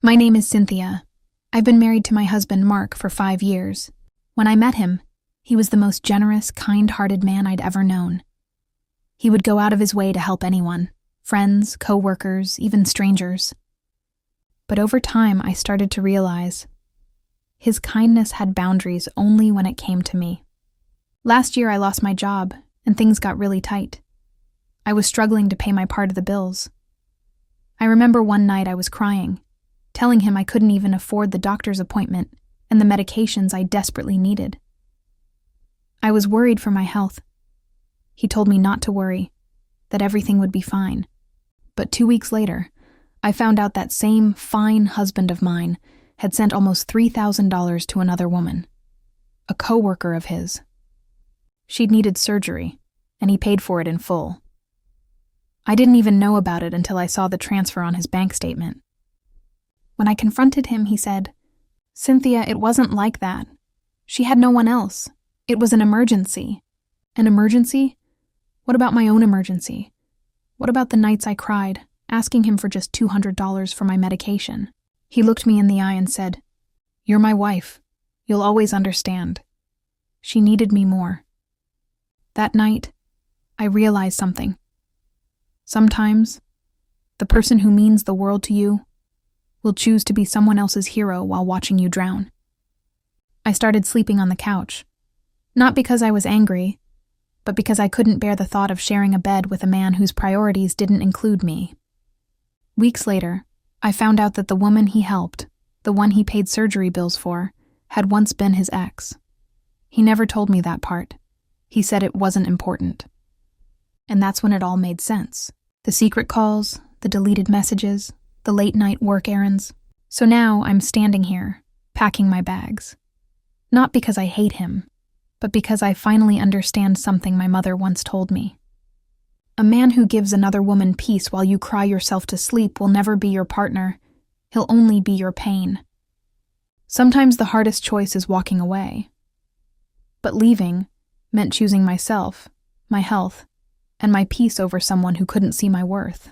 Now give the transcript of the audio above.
My name is Cynthia. I've been married to my husband, Mark, for 5 years. When I met him, he was the most generous, kind-hearted man I'd ever known. He would go out of his way to help anyone, friends, co-workers, even strangers. But over time, I started to realize his kindness had boundaries only when it came to me. Last year, I lost my job, and things got really tight. I was struggling to pay my part of the bills. I remember one night I was crying, telling him I couldn't even afford the doctor's appointment and the medications I desperately needed. I was worried for my health. He told me not to worry, that everything would be fine. But 2 weeks later, I found out that same fine husband of mine had sent almost $3,000 to another woman, a co-worker of his. She'd needed surgery, and he paid for it in full. I didn't even know about it until I saw the transfer on his bank statement. When I confronted him, he said, "Cynthia, it wasn't like that. She had no one else. It was an emergency." An emergency? What about my own emergency? What about the nights I cried, asking him for just $200 for my medication? He looked me in the eye and said, "You're my wife. You'll always understand." She needed me more. That night, I realized something. Sometimes, the person who means the world to you will choose to be someone else's hero while watching you drown. I started sleeping on the couch, not because I was angry, but because I couldn't bear the thought of sharing a bed with a man whose priorities didn't include me. Weeks later, I found out that the woman he helped, the one he paid surgery bills for, had once been his ex. He never told me that part. He said it wasn't important. And that's when it all made sense. The secret calls, the deleted messages, the late-night work errands. So now I'm standing here, packing my bags. Not because I hate him, but because I finally understand something my mother once told me. A man who gives another woman peace while you cry yourself to sleep will never be your partner. He'll only be your pain. Sometimes the hardest choice is walking away. But leaving meant choosing myself, my health, and my peace over someone who couldn't see my worth.